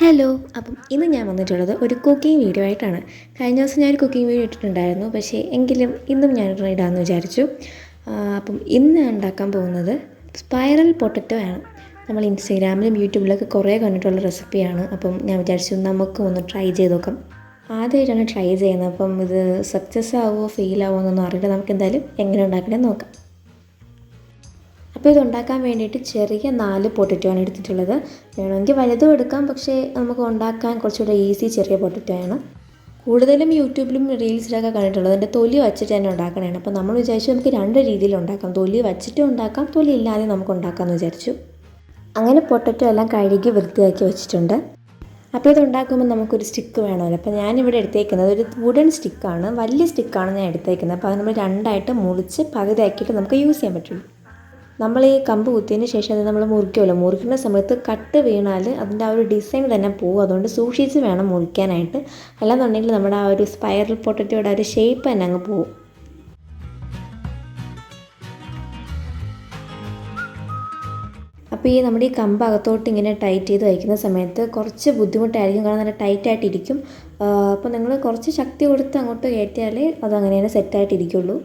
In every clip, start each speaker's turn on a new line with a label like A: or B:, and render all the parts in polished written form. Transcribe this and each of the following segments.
A: Hello. അപ്പം ഇന്ന് ഞാൻ വന്നിട്ടുള്ളത് ഒരു കുക്കിംഗ് വീഡിയോ ആയിട്ടാണ്. കഴിഞ്ഞ ദിവസം ഞാനൊരു കുക്കിംഗ് വീഡിയോ ഇട്ടിട്ടുണ്ടായിരുന്നു, പക്ഷേ എങ്കിലും ഇന്നും ഞാൻ ഇടാമെന്ന് വിചാരിച്ചു. അപ്പം ഇന്ന് ഉണ്ടാക്കാൻ പോകുന്നത് സ്പൈറൽ പൊട്ടറ്റോ ആണ്. നമ്മൾ ഇൻസ്റ്റാഗ്രാമിലും യൂട്യൂബിലൊക്കെ കുറേ കണ്ടിട്ടുള്ള റെസിപ്പിയാണ്. അപ്പം ഞാൻ വിചാരിച്ചു നമുക്ക് ഒന്ന് ട്രൈ ചെയ്ത് നോക്കാം. ആദ്യമായിട്ടാണ് ട്രൈ ചെയ്യുന്നത്, അപ്പം ഇത് സക്സസ് ആവുമോ ഫെയിൽ ആവുമോ എന്നൊന്നും അറിയില്ല. നമുക്ക് എന്തായാലും എങ്ങനെ ഉണ്ടാക്കണമെന്ന് നോക്കാം. അപ്പോൾ ഇതുണ്ടാക്കാൻ വേണ്ടിയിട്ട് ചെറിയ 4 പൊട്ടറ്റോ ആണ് എടുത്തിട്ടുള്ളത്. വേണമെങ്കിൽ വലുതും എടുക്കാം, പക്ഷേ നമുക്ക് ഉണ്ടാക്കാൻ കുറച്ചുകൂടെ ഈസി ചെറിയ പൊട്ടറ്റോ ആണ്. കൂടുതലും യൂട്യൂബിലും റീൽസിലൊക്കെ കണ്ടിട്ടുള്ളത് അതിൻ്റെ തൊലി വച്ചിട്ട് തന്നെ ഉണ്ടാക്കണതാണ്. അപ്പോൾ നമ്മൾ വിചാരിച്ചു നമുക്ക് 2 രീതിയിൽ ഉണ്ടാക്കാം. തൊലി വച്ചിട്ടും ഉണ്ടാക്കാം, തൊലി ഇല്ലാതെ നമുക്ക് ഉണ്ടാക്കാമെന്ന് വിചാരിച്ചു. അങ്ങനെ പൊട്ടറ്റോ എല്ലാം കഴുകി വൃത്തിയാക്കി വെച്ചിട്ടുണ്ട്. അപ്പോൾ ഇത് ഉണ്ടാക്കുമ്പോൾ നമുക്കൊരു സ്റ്റിക്ക് വേണമല്ലോ. അപ്പോൾ ഞാനിവിടെ എടുത്തേക്കുന്നത് ഒരു വുഡൻ സ്റ്റിക്കാണ്, വലിയ സ്റ്റിക്കാണ് ഞാൻ എടുത്തേക്കുന്നത്. അപ്പോൾ അത് നമ്മൾ 2ആയിട്ട് മുറിച്ച് പകുതിയാക്കിയിട്ട് നമുക്ക് യൂസ് ചെയ്യാൻ പറ്റുള്ളൂ. നമ്മൾ ഈ കമ്പ് കുത്തിയതിന് ശേഷം അത് നമ്മൾ മുറിക്കുമല്ലോ, മുറിക്കുന്ന സമയത്ത് കട്ട് വീണാൽ അതിൻ്റെ ആ ഒരു ഡിസൈൻ തന്നെ പോകും. അതുകൊണ്ട് സൂക്ഷിച്ച് വേണം മുറിക്കാനായിട്ട്. അല്ലാന്നുണ്ടെങ്കിൽ നമ്മുടെ ആ ഒരു സ്പൈറൽ പൊട്ടറ്റോയുടെ ആ ഒരു ഷേപ്പ് തന്നെ അങ്ങ് പോകും. അപ്പോൾ നമ്മുടെ ഈ കമ്പ് അകത്തോട്ട് ഇങ്ങനെ ടൈറ്റ് ചെയ്ത് വയ്ക്കുന്ന സമയത്ത് കുറച്ച് ബുദ്ധിമുട്ടായിരിക്കും, കാരണം നല്ല ടൈറ്റായിട്ടിരിക്കും. അപ്പോൾ നിങ്ങൾ കുറച്ച് ശക്തി കൊടുത്ത് അങ്ങോട്ട് കയറ്റിയാലേ അതങ്ങനെ തന്നെ സെറ്റായിട്ടിരിക്കുള്ളൂ.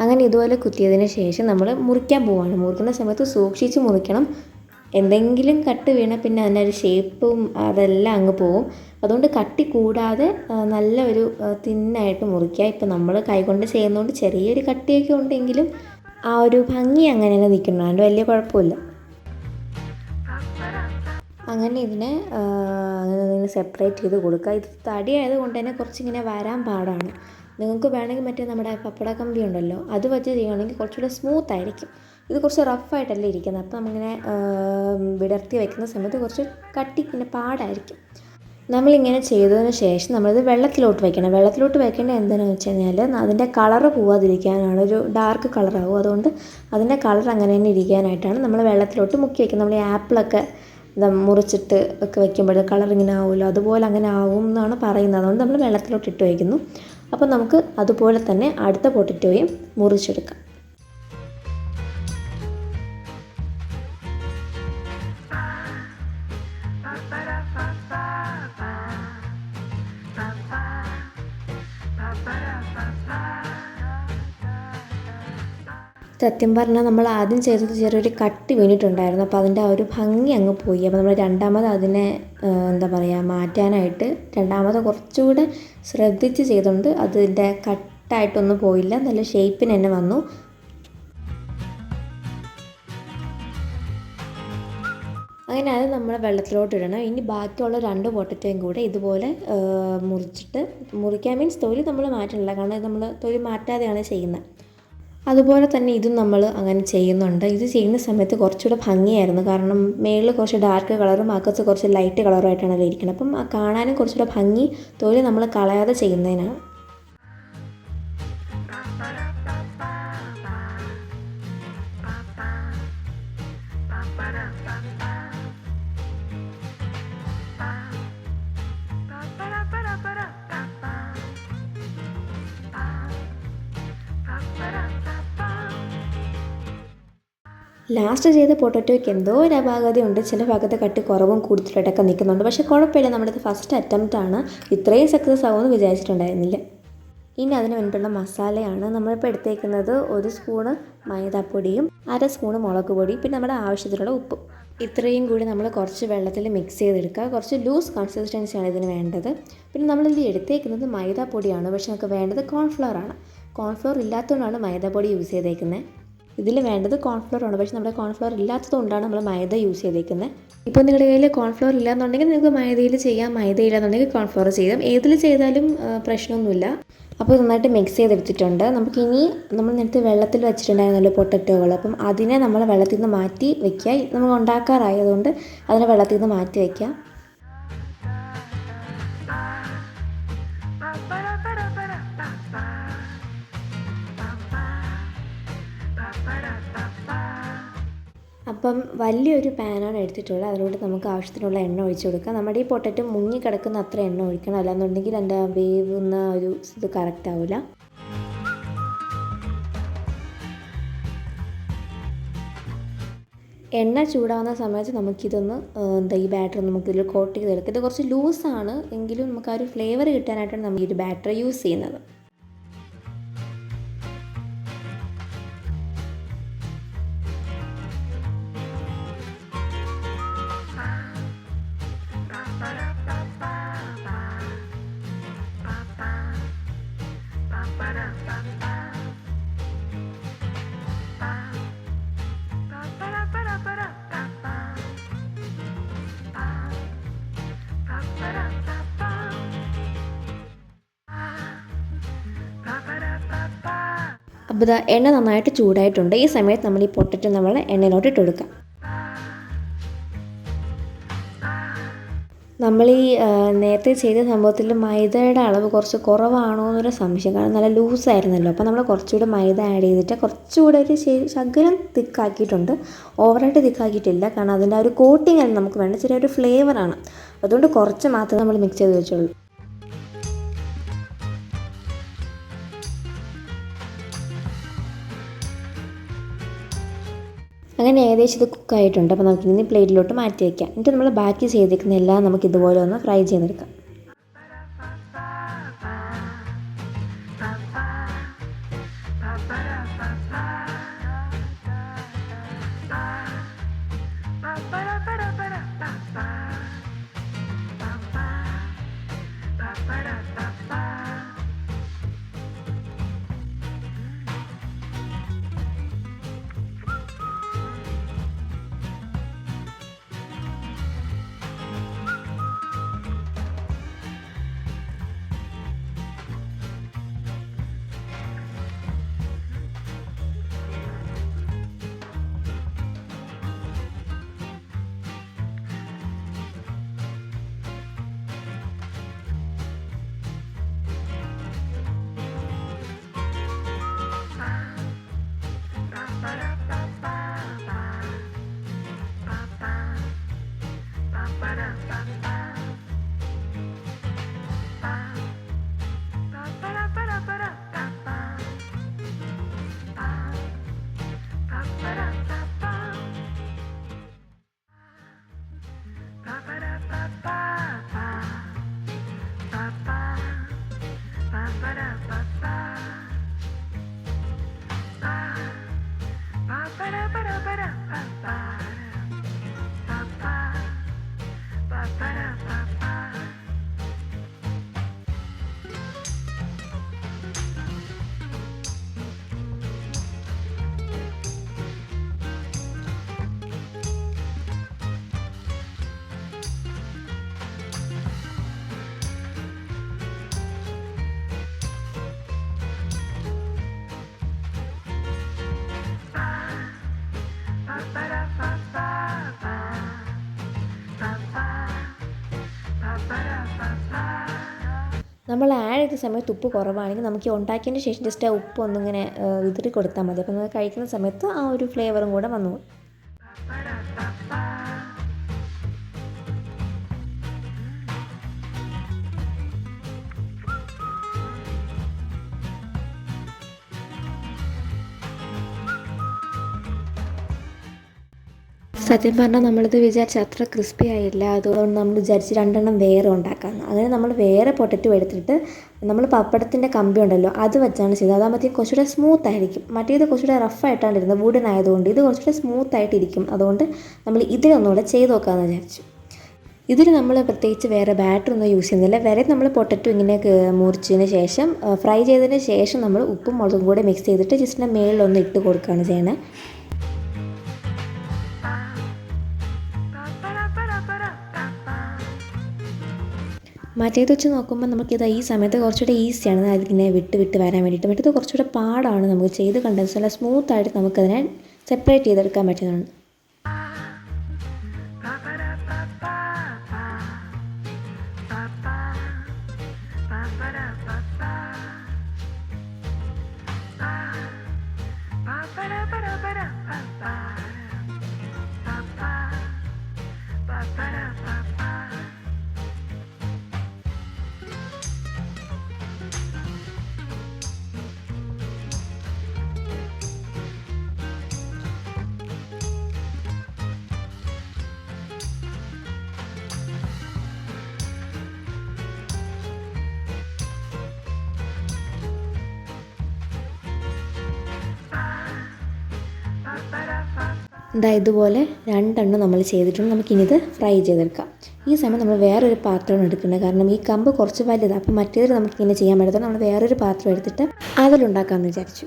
A: അങ്ങനെ ഇതുപോലെ കുത്തിയതിന് ശേഷം നമ്മൾ മുറിക്കാൻ പോവുകയാണ്. മുറിക്കുന്ന സമയത്ത് സൂക്ഷിച്ച് മുറിക്കണം. എന്തെങ്കിലും കട്ട് വീണാൽ പിന്നെ അതിൻ്റെ ഒരു ഷേപ്പും അതെല്ലാം അങ്ങ് പോവും. അതുകൊണ്ട് കട്ടി കൂടാതെ നല്ല ഒരു തിന്നായിട്ട് മുറിക്കുക. ഇപ്പം നമ്മൾ കൈകൊണ്ട് ചെയ്യുന്നതുകൊണ്ട് ചെറിയൊരു കട്ടിയൊക്കെ ഉണ്ടെങ്കിലും ആ ഒരു ഭംഗി അങ്ങനെ തന്നെ നിൽക്കണം, അതിൻ്റെ വലിയ കുഴപ്പമില്ല. അങ്ങനെ ഇതിനെ സെപ്പറേറ്റ് ചെയ്ത് കൊടുക്കുക. ഇത് തടി ആയതുകൊണ്ട് തന്നെ കുറച്ചിങ്ങനെ വരാൻ പാടാണ്. നിങ്ങൾക്ക് വേണമെങ്കിൽ മറ്റേ നമ്മുടെ പപ്പട കമ്പി ഉണ്ടല്ലോ, അത് വെച്ച് ചെയ്യുകയാണെങ്കിൽ കുറച്ചുകൂടെ സ്മൂത്ത് ആയിരിക്കും. ഇത് കുറച്ച് റഫായിട്ടല്ലേ ഇരിക്കുന്നത്, അപ്പോൾ നമ്മളിങ്ങനെ വിടർത്തി വയ്ക്കുന്ന സമയത്ത് കുറച്ച് കട്ടി പിന്നെ പാടായിരിക്കും. നമ്മളിങ്ങനെ ചെയ്തതിന് ശേഷം നമ്മളിത് വെള്ളത്തിലോട്ട് വയ്ക്കണം. വെള്ളത്തിലോട്ട് വയ്ക്കേണ്ടത് എന്താണെന്ന് വെച്ച് കഴിഞ്ഞാൽ അതിൻ്റെ കളറ് പോവാതിരിക്കാനാണ്. ഒരു ഡാർക്ക് കളറാവും, അതുകൊണ്ട് അതിൻ്റെ കളർ അങ്ങനെ തന്നെ ഇരിക്കാനായിട്ടാണ് നമ്മൾ വെള്ളത്തിലോട്ട് മുക്കി വയ്ക്കുന്നത്. നമ്മൾ ഈ ആപ്പിളൊക്കെ മുറിച്ചിട്ട് ഒക്കെ വയ്ക്കുമ്പോൾ കളർ ഇങ്ങനെ ആവുമല്ലോ, അതുപോലെ അങ്ങനെ ആവും എന്നാണ് പറയുന്നത്. അതുകൊണ്ട് നമ്മൾ വെള്ളത്തിലോട്ട് ഇട്ട് വയ്ക്കുന്നു. അപ്പോൾ നമുക്ക് അതുപോലെ തന്നെ അടുത്ത പൊട്ടറ്റോയും മുറിച്ചെടുക്കാം. സത്യം പറഞ്ഞാൽ നമ്മൾ ആദ്യം ചെയ്തത് ചെറിയൊരു കട്ടി വീണിട്ടുണ്ടായിരുന്നു, അപ്പോൾ അതിൻ്റെ ആ ഒരു ഭംഗി അങ്ങ് പോയി. അപ്പോൾ നമ്മൾ രണ്ടാമത് അതിനെ എന്താ പറയുക മാറ്റാനായിട്ട് രണ്ടാമത് കുറച്ചുകൂടെ ശ്രദ്ധിച്ച് ചെയ്തുകൊണ്ട് അതിൻ്റെ കട്ടായിട്ടൊന്നും പോയില്ല, നല്ല ഷേപ്പിന് തന്നെ വന്നു. അങ്ങനെ അത് നമ്മൾ വെള്ളത്തിലോട്ട് ഇടണം. ഇനി ബാക്കിയുള്ള 2 പൊട്ടറ്റോയും കൂടെ ഇതുപോലെ മുറിക്കാൻ മീൻസ് തൊലി നമ്മൾ മാറ്റണില്ല, കാരണം ഇത് നമ്മൾ തൊലി മാറ്റാതെയാണ് ചെയ്യുന്നത്. അതുപോലെ തന്നെ ഇതും നമ്മൾ അങ്ങനെ ചെയ്യുന്നുണ്ട്. ഇത് ചെയ്യുന്ന സമയത്ത് കുറച്ചുകൂടെ ഭംഗിയായിരുന്നു, കാരണം മേളിൽ കുറച്ച് ഡാർക്ക് കളറും അകത്ത് കുറച്ച് ലൈറ്റ് കളറുമായിട്ടാണ് അത് ഇരിക്കുന്നത്. അപ്പം കാണാനും കുറച്ചുകൂടെ ഭംഗി തൊലി നമ്മൾ കളയാതെ ചെയ്യുന്നതിനാണ്. ലാസ്റ്റ് ചെയ്ത പൊട്ടറ്റോയ്ക്ക് എന്തോ ഒരു അപാകതയുണ്ട്, ചില ഭാഗത്ത് കട്ടി കുറവും കൂടുതലായിട്ടൊക്കെ നിൽക്കുന്നുണ്ട്. പക്ഷേ കുഴപ്പമില്ല, നമ്മുടേത് ഫസ്റ്റ് അറ്റംപ്റ്റ് ആണ്. ഇത്രയും സക്സസ് ആവുമെന്ന് വിചാരിച്ചിട്ടുണ്ടായിരുന്നില്ല. ഇനി അതിന് മുൻപുള്ള മസാലയാണ് നമ്മളിപ്പോൾ എടുത്തേക്കുന്നത്. 1 സ്പൂണ് മൈദാപ്പൊടിയും 1/2 സ്പൂണ് മുളക് പൊടി, പിന്നെ നമ്മുടെ ആവശ്യത്തിനുള്ള ഉപ്പും. ഇത്രയും കൂടി നമ്മൾ കുറച്ച് വെള്ളത്തിൽ മിക്സ് ചെയ്തെടുക്കുക. കുറച്ച് ലൂസ് കൺസിസ്റ്റൻസിയാണ് ഇതിന് വേണ്ടത്. പിന്നെ നമ്മളിത് എടുത്തേക്കുന്നത് മൈദാപ്പൊടിയാണ്, പക്ഷേ നമുക്ക് വേണ്ടത് കോൺഫ്ലവർ ആണ്. കോൺഫ്ലവർ ഇല്ലാത്തതുകൊണ്ടാണ് മൈദാപ്പൊടി യൂസ് ചെയ്തേക്കുന്നത്. ഇതിൽ വേണ്ടത് കോൺഫ്ലവർ ആണ്, പക്ഷേ നമ്മുടെ കോൺഫ്ലവർ ഇല്ലാത്തതുകൊണ്ടാണ് നമ്മൾ മൈദ യൂസ് ചെയ്തേക്കുന്നത്. ഇപ്പോൾ നിങ്ങളുടെ കയ്യിൽ കോൺഫ്ലവർ ഇല്ലാന്നുണ്ടെങ്കിൽ നിങ്ങൾക്ക് മൈദയിൽ ചെയ്യാം, മൈദ ഇല്ലാന്നുണ്ടെങ്കിൽ കോൺഫ്ലവർ ചെയ്യാം. ഏതിൽ ചെയ്താലും പ്രശ്നമൊന്നുമില്ല. അപ്പോൾ നന്നായിട്ട് മിക്സ് ചെയ്തെടുത്തിട്ടുണ്ട്. നമുക്കിനി നമ്മൾ നേരത്തെ വെള്ളത്തിൽ വെച്ചിട്ടുണ്ടായിരുന്നല്ലോ പൊട്ടറ്റോകൾ, അപ്പം അതിനെ നമ്മൾ വെള്ളത്തിൽ നിന്ന് മാറ്റി വയ്ക്കുക. നമ്മൾ ഉണ്ടാക്കാറായതുകൊണ്ട് അതിനെ വെള്ളത്തിൽ നിന്ന് മാറ്റി വയ്ക്കുക. അപ്പം വലിയൊരു പാനാണ് എടുത്തിട്ടുള്ളത്, അതിലൂടെ നമുക്ക് ആവശ്യത്തിനുള്ള എണ്ണ ഒഴിച്ച് കൊടുക്കാം. നമ്മുടെ ഈ പൊട്ടറ്റോ മുങ്ങി കിടക്കുന്ന അത്ര എണ്ണ ഒഴിക്കണം, അല്ലാന്നുണ്ടെങ്കിൽ എൻ്റെ വേവുന്ന ഒരു ഇത് കറക്റ്റ് ആവില്ല. എണ്ണ ചൂടാവുന്ന സമയത്ത് നമുക്കിതൊന്ന് ഈ ബാറ്റർ നമുക്കിതിൽ കോട്ട് ചെയ്തെടുക്കാം. ഇത് കുറച്ച് ലൂസാണ് എങ്കിലും നമുക്ക് ആ ഒരു ഫ്ലേവർ കിട്ടാനായിട്ടാണ് നമ്മൾ ഈ ഒരു ബാറ്റർ യൂസ് ചെയ്യുന്നത്. അപ്പോൾ ഇതാ എണ്ണ നന്നായിട്ട് ചൂടായിട്ടുണ്ട്. ഈ സമയത്ത് നമ്മൾ ഈ പൊട്ടറ്റോ നമ്മൾ എണ്ണയിലോട്ട് ഇട്ട് കൊടുക്കാം. നമ്മൾ ഈ നേരത്തെ ചെയ്ത സംഭവത്തിൽ മൈദയുടെ അളവ് കുറച്ച് കുറവാണോ എന്നൊരു സംശയം. കാരണം നല്ല ലൂസായിരുന്നല്ലോ. അപ്പോൾ നമ്മൾ കുറച്ചുകൂടെ മൈദ ആഡ് ചെയ്തിട്ട് കുറച്ചുകൂടെ ഒരു ശകലം തിക്കാക്കിയിട്ടുണ്ട്. ഓവറായിട്ട് തിക്കാക്കിയിട്ടില്ല. കാരണം അതിൻ്റെ ആ ഒരു കോട്ടിങ് അല്ല നമുക്ക് വേണ്ട, ചെറിയൊരു ഫ്ലേവറാണ്. അതുകൊണ്ട് കുറച്ച് മാത്രമേ നമ്മൾ മിക്സ് ചെയ്ത് വെച്ചുള്ളൂ. അങ്ങനെ ഏകദേശം ഇത് കുക്കായിട്ടുണ്ട്. അപ്പോൾ നമുക്കിനി പ്ലേറ്റിലോട്ട് മാറ്റി വയ്ക്കാം. എന്നിട്ട് നമ്മൾ ബാക്കി ചെയ്തേക്കുന്ന എല്ലാം നമുക്ക് ഇതുപോലെ ഒന്ന് ഫ്രൈ ചെയ്തെടുക്കാം. നമ്മൾ ആഡ് ചെയ്ത സമയത്ത് ഉപ്പ് കുറവാണെങ്കിൽ നമുക്ക് ഉണ്ടാക്കിയതിന് ശേഷം ജസ്റ്റ് ആ ഉപ്പ് ഒന്നിങ്ങനെ വിതറി കൊടുത്താൽ മതി. അപ്പോൾ നമ്മൾ കഴിക്കുന്ന സമയത്ത് ആ ഒരു ഫ്ലേവറും കൂടെ വന്നു. സത്യം പറഞ്ഞാൽ നമ്മളിത് വിചാരിച്ച അത്ര ക്രിസ്പി ആയില്ല. അതുകൊണ്ട് നമ്മൾ വിചാരിച്ച് 2 എണ്ണം വേറെ ഉണ്ടാക്കാമെന്ന്. അങ്ങനെ നമ്മൾ വേറെ പൊട്ടറ്റോ എടുത്തിട്ട് നമ്മൾ പപ്പടത്തിൻ്റെ കമ്പി ഉണ്ടല്ലോ അത് വെച്ചാണ് ചെയ്തത്. അതാകുമ്പോഴത്തേക്ക് കുറച്ചുകൂടെ സ്മൂത്ത് ആയിരിക്കും. മറ്റേത് കുറച്ചുകൂടെ റഫായിട്ടാണ് ഇരുന്നത്, വുഡൻ ആയതുകൊണ്ട്. ഇത് കുറച്ചുകൂടെ സ്മൂത്ത് ആയിട്ടിരിക്കും. അതുകൊണ്ട് നമ്മൾ ഇതിലൊന്നുകൂടെ ചെയ്ത് നോക്കാമെന്ന് വിചാരിച്ചു. ഇതിൽ നമ്മൾ പ്രത്യേകിച്ച് വേറെ ബാറ്റർ ഒന്നും യൂസ് ചെയ്യുന്നില്ല. വേറെ നമ്മൾ പൊട്ടറ്റോ ഇങ്ങനെ മുറിച്ചതിന് ശേഷം ഫ്രൈ ചെയ്തതിന് ശേഷം നമ്മൾ ഉപ്പും മുളകും കൂടെ മിക്സ് ചെയ്തിട്ട് ജസ്റ്റ് മേളിലൊന്ന് ഇട്ട് കൊടുക്കുകയാണ് ചെയ്യണത്. മറ്റേത് വെച്ച് നോക്കുമ്പോൾ നമുക്കിത് ഈ സമയത്ത് കുറച്ചുകൂടെ ഈസിയാണ് അതിങ്ങനെ വിട്ട് വരാൻ വേണ്ടിയിട്ട്. മറ്റേത് കുറച്ചുകൂടെ പാടാണ്. നമുക്ക് ചെയ്ത് കണ്ടെന്ന് നല്ല സ്മൂത്തായിട്ട് നമുക്കതിനെ സെപ്പറേറ്റ് ചെയ്തെടുക്കാൻ പറ്റുന്നതാണ്. ഇതുപോലെ 2 എണ്ണം നമ്മൾ ചെയ്തിട്ടുണ്ട്. നമുക്കിനി ഇത് ഫ്രൈ ചെയ്തെടുക്കാം. ഈ സമയം നമ്മൾ വേറൊരു പാത്രമാണ് എടുക്കുന്നത്, കാരണം ഈ കമ്പ് കുറച്ച് വലുതാണ്. അപ്പോൾ മറ്റേത് നമുക്കിങ്ങനെ ചെയ്യാൻ പറ്റത്തില്ല. നമ്മൾ വേറൊരു പാത്രം എടുത്തിട്ട് അതിലുണ്ടാക്കാമെന്ന് വിചാരിച്ചു.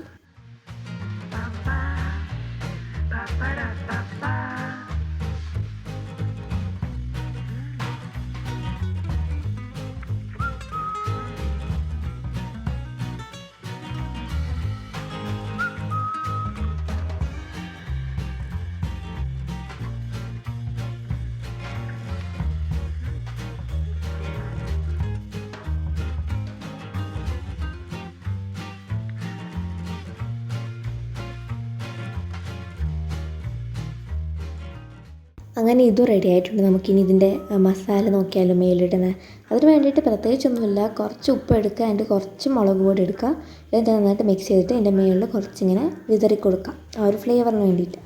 A: അങ്ങനെ ഇതും റെഡി ആയിട്ടുണ്ട്. നമുക്കിനി ഇതിൻ്റെ മസാല നോക്കിയാലോ മേലിടുന്നത്. അതിന് വേണ്ടിയിട്ട് പ്രത്യേകിച്ചൊന്നുമില്ല. കുറച്ച് ഉപ്പ് എടുക്കുക, അതിൻ്റെ കുറച്ച് മുളക് പൊടി എടുക്കുക, എന്നിട്ട് നന്നായിട്ട് മിക്സ് ചെയ്തിട്ട് അതിൻ്റെ മേളിൽ കുറച്ചിങ്ങനെ വിതറി കൊടുക്കാം, ആ ഒരു ഫ്ലേവറിന് വേണ്ടിയിട്ട്.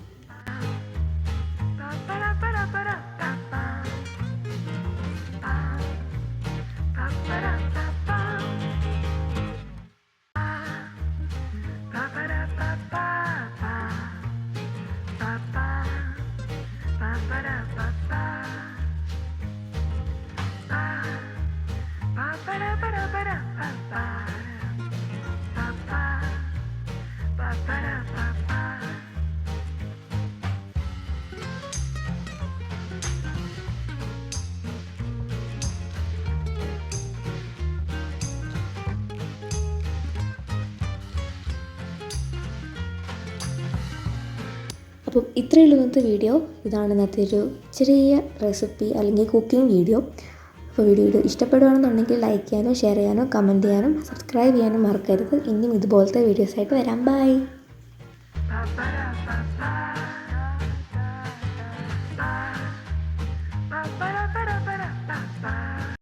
A: അപ്പം ഇത്രയേ ഉള്ളൂ ഇന്നത്തെ വീഡിയോ. ഇതാണ് ഇന്നത്തെ ഒരു ചെറിയ റെസിപ്പി അല്ലെങ്കിൽ കുക്കിംഗ് വീഡിയോ. അപ്പോൾ വീഡിയോ ഇഷ്ടപ്പെടുകയാണെന്നുണ്ടെങ്കിൽ ലൈക്ക് ചെയ്യാനോ ഷെയർ ചെയ്യാനോ കമൻറ്റ് ചെയ്യാനും സബ്സ്ക്രൈബ് ചെയ്യാനും മറക്കരുത്. ഇനിയും ഇതുപോലത്തെ വീഡിയോസായിട്ട് വരാം. ബൈ.